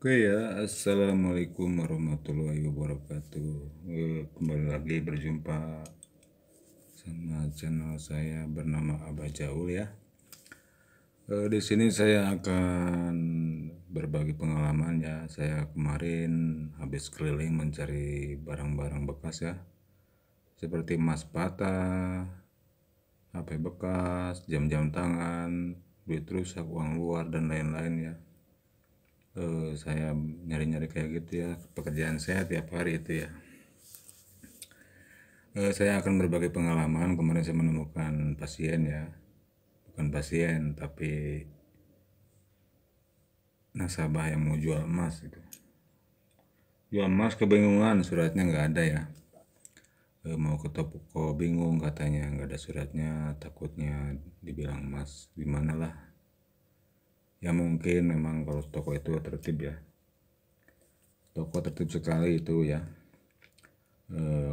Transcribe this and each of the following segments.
Oke ya, Assalamualaikum warahmatullahi wabarakatuh. Kembali lagi berjumpa sama channel saya bernama Abah Jaul ya. Di sini saya akan berbagi pengalaman ya. Saya kemarin habis keliling mencari barang-barang bekas ya, seperti emas patah, HP bekas, jam-jam tangan, duit rusak, uang luar dan lain-lain ya. Saya nyari-nyari kayak gitu ya, pekerjaan saya tiap hari itu ya. Saya akan berbagi pengalaman. Kemarin saya menemukan pasien ya, bukan pasien tapi nasabah yang mau jual emas gitu. Jual emas kebingungan, suratnya nggak ada ya. Mau ke toko bingung, katanya nggak ada suratnya, takutnya dibilang emas gimana lah. Ya mungkin memang kalau toko itu tertib ya, toko tertib sekali itu ya.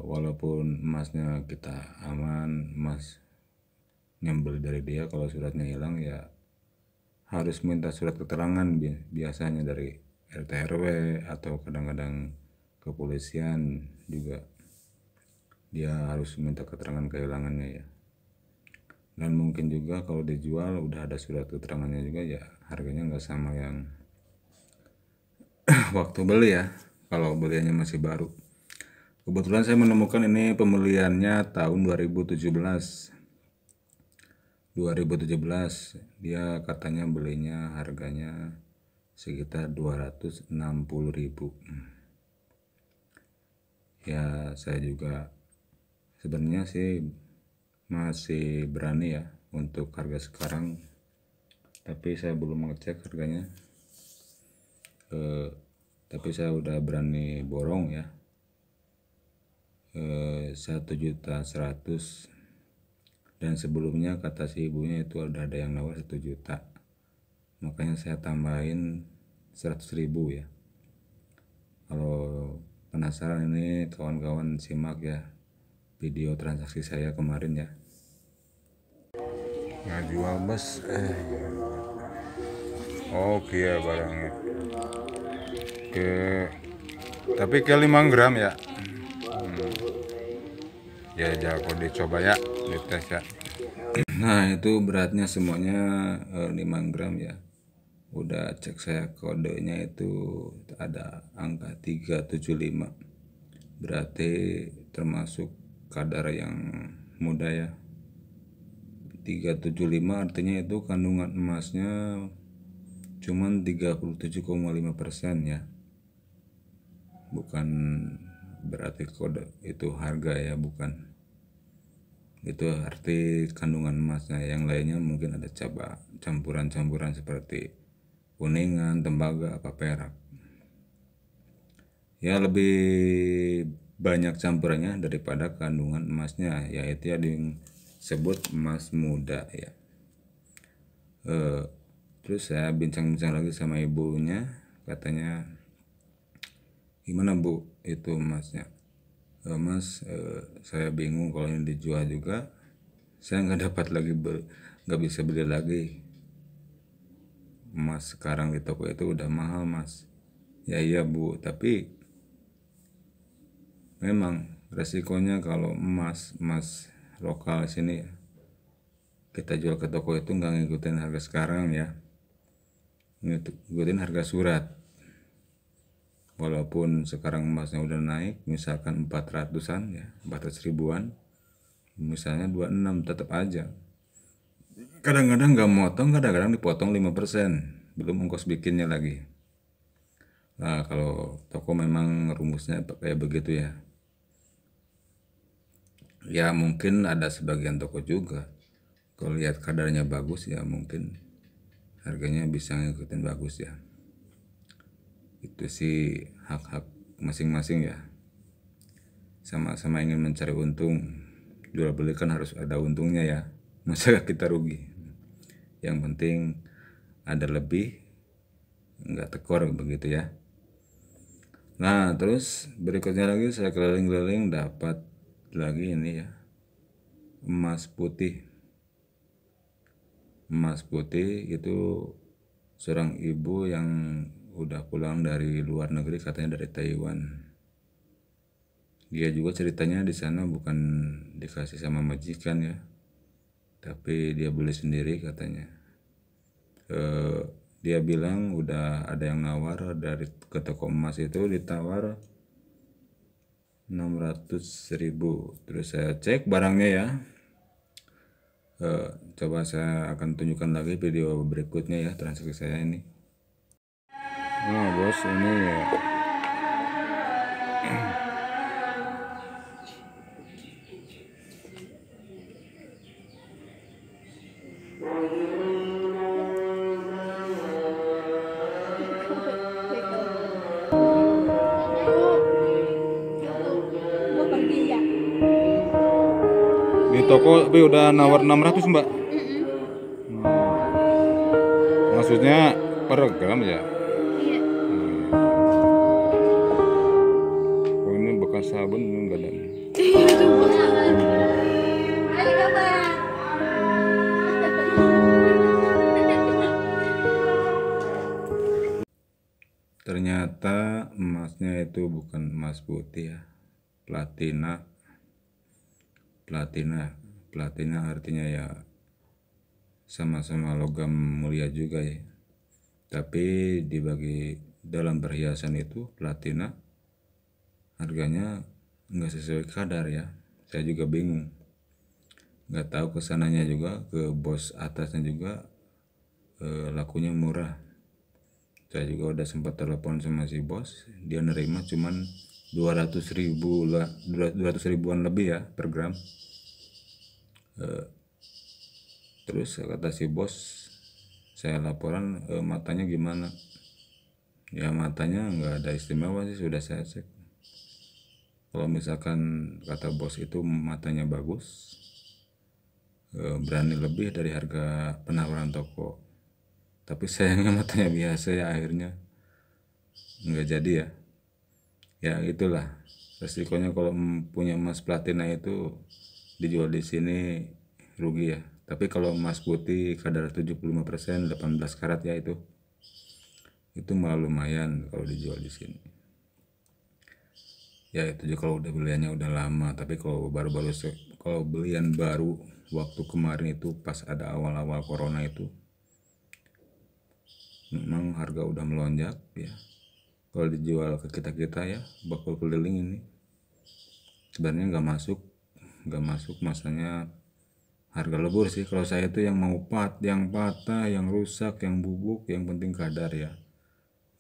Walaupun emasnya kita aman, emas nyambel dari dia, kalau suratnya hilang ya harus minta surat keterangan, biasanya dari RT RW atau kadang-kadang kepolisian juga dia harus minta keterangan kehilangannya ya. Dan mungkin juga kalau dijual udah ada surat keterangannya juga ya, harganya nggak sama yang waktu beli ya, kalau beliannya masih baru. Kebetulan saya menemukan ini pembeliannya tahun 2017. Dia katanya belinya harganya sekitar 260.000. Ya saya juga sebenarnya sih masih berani ya untuk harga sekarang, tapi saya belum mengecek harganya. Tapi saya udah berani borong ya, 1.100.000. Dan sebelumnya kata si ibunya itu ada yang nawar 1 juta, makanya saya tambahin 100.000 ya. Kalau penasaran ini kawan-kawan simak ya video transaksi saya kemarin ya. Nggak jual bos, oke ya barangnya ke, tapi ke 5 gram ya. Ya jago dicoba ya, dites ya. Nah itu beratnya semuanya 5 gram ya. Udah cek saya kodenya itu ada angka 375, berarti termasuk kadar yang muda ya. 375 artinya itu kandungan emasnya cuman 37,5% ya, bukan berarti kode itu harga ya, bukan. Itu arti kandungan emasnya. Yang lainnya mungkin ada campuran-campuran seperti kuningan, tembaga, apa perak. Ya lebih banyak campurannya daripada kandungan emasnya, yaitu yang disebut emas muda ya. Terus saya bincang-bincang lagi sama ibunya, katanya gimana bu itu emasnya. Mas, saya bingung kalau ini dijual juga saya nggak dapat lagi, nggak bisa beli lagi emas. Sekarang di toko itu udah mahal mas. Ya iya bu, tapi memang resikonya kalau emas lokal sini kita jual ke toko itu nggak ngikutin harga sekarang ya, ngikutin harga surat. Walaupun sekarang emasnya udah naik, misalkan 400-an ya, 400 ribuan, misalnya 26, tetap aja kadang-kadang nggak motong, kadang-kadang dipotong 5%, belum ongkos bikinnya lagi. Nah kalau toko memang rumusnya kayak begitu ya. Ya mungkin ada sebagian toko juga kalau lihat kadarnya bagus ya mungkin harganya bisa ngikutin bagus ya. Itu sih hak-hak masing-masing ya, sama-sama ingin mencari untung. Jual beli kan harus ada untungnya ya, masa kita rugi. Yang penting ada lebih, nggak tekor begitu ya. Nah terus berikutnya lagi saya keliling-keliling dapat lagi ini ya, emas putih. Emas putih itu seorang ibu yang udah pulang dari luar negeri, katanya dari Taiwan. Dia juga ceritanya di sana bukan dikasih sama majikan ya, tapi dia beli sendiri katanya. Dia bilang udah ada yang nawar dari ke toko emas, itu ditawar 600.000. Terus saya cek barangnya ya. Coba saya akan tunjukkan lagi video berikutnya ya, transaksi saya ini. Nah bos, ini ya di toko, tapi udah nawar 600 mbak. Maksudnya per gram ya? Oh ini bekas sabun enggak ada. Ternyata emasnya itu bukan emas putih ya, platina. Platina artinya ya sama-sama logam mulia juga ya. Tapi dibagi dalam perhiasan itu platina harganya nggak sesuai kadar ya. Saya juga bingung. Nggak tahu kesananya juga, ke bos atasnya juga lakunya murah. Saya juga udah sempat telepon sama si bos, dia nerima cuman 200.000 lah, 200 ribuan lebih ya per gram. Terus kata si bos, saya laporan, matanya gimana? Ya matanya nggak ada istimewa sih, sudah saya cek. Kalau misalkan kata bos itu matanya bagus, berani lebih dari harga penawaran toko. Tapi sayangnya matanya biasa ya, akhirnya nggak jadi ya. Ya itulah resikonya kalau punya emas platina itu, dijual di sini rugi ya. Tapi kalau emas putih kadar 75%, 18 karat ya, itu malah lumayan kalau dijual di sini. Ya itu juga kalau udah beliannya udah lama. Tapi kalau kalau belian baru waktu kemarin itu pas ada awal-awal corona itu, memang harga udah melonjak ya. Kalau dijual ke kita ya, bakul keliling ini sebenarnya nggak masuk masanya harga lebur sih. Kalau saya itu yang mau yang patah, yang rusak, yang bubuk, yang penting kadar ya.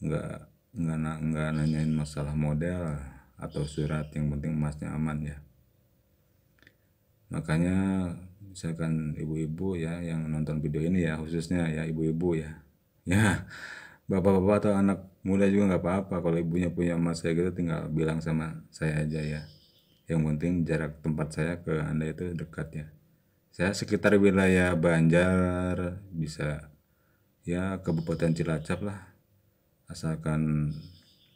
Nggak nanyain masalah model atau surat, yang penting emasnya aman ya. Makanya misalkan ibu-ibu ya yang nonton video ini ya, khususnya ya ibu-ibu ya. Ya, bapak-bapak atau anak muda juga nggak apa-apa. Kalau ibunya punya emas kayak gitu, tinggal bilang sama saya aja ya. Yang penting jarak tempat saya ke Anda itu dekat ya. Saya sekitar wilayah Banjar, bisa ya Kabupaten Cilacap lah. Asalkan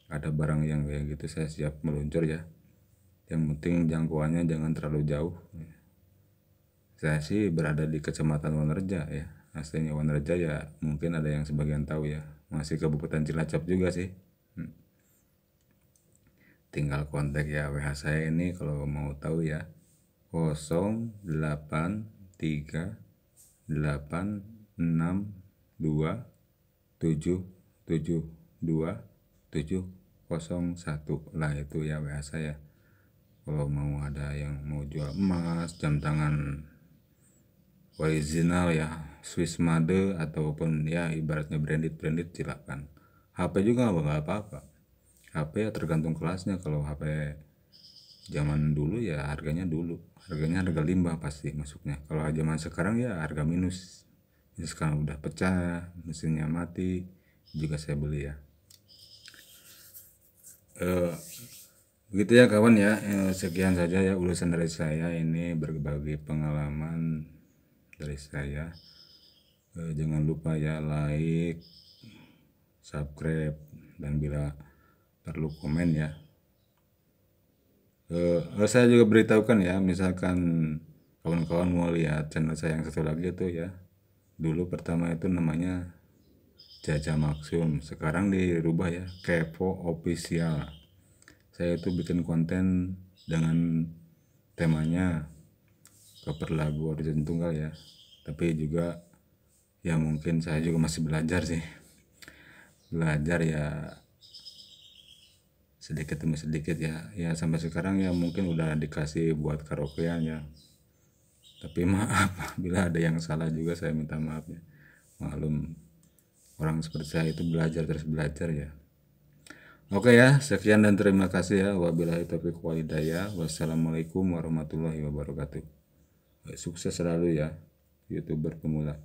ada barang yang kayak gitu, saya siap meluncur ya. Yang penting jangkauannya jangan terlalu jauh. Saya sih berada di Kecamatan Wonoreja ya. Aslinya Wonoreja ya, mungkin ada yang sebagian tahu ya. Masih Kabupaten Cilacap juga sih. Tinggal kontak ya WH saya ini kalau mau tahu ya. 083862772701 lah, itu ya WH saya. Kalau mau ada yang mau jual emas, jam tangan original ya, Swiss Made ataupun ya ibaratnya branded silakan. HP juga nggak apa-apa. HP ya tergantung kelasnya. Kalau HP zaman dulu ya harganya harga limbah pasti masuknya. Kalau zaman sekarang ya harga minus. Ini sekarang udah pecah, mesinnya mati, juga saya beli ya. Begitu ya kawan ya. Sekian saja ya ulasan dari saya ini, berbagi pengalaman dari saya. Jangan lupa ya like, subscribe, dan bila perlu komen ya. Saya juga beritahukan ya, misalkan kawan-kawan mau lihat channel saya yang satu lagi itu ya, dulu pertama itu namanya Jaja Maksum. Sekarang dirubah ya, Kepo Official. Saya itu bikin konten dengan temanya cover lagu origin tunggal ya. Tapi juga ya mungkin saya juga masih belajar sih. Belajar ya sedikit demi sedikit ya. Ya sampai sekarang ya mungkin udah dikasih buat karaokean ya. Tapi maaf bila ada yang salah juga saya minta maaf ya. Maklum, orang seperti saya itu belajar terus belajar ya. Oke ya, sekian dan terima kasih ya. Wabillahi taufiq wal hidayah. Wassalamualaikum warahmatullahi wabarakatuh. Sukses selalu ya, YouTuber pemula.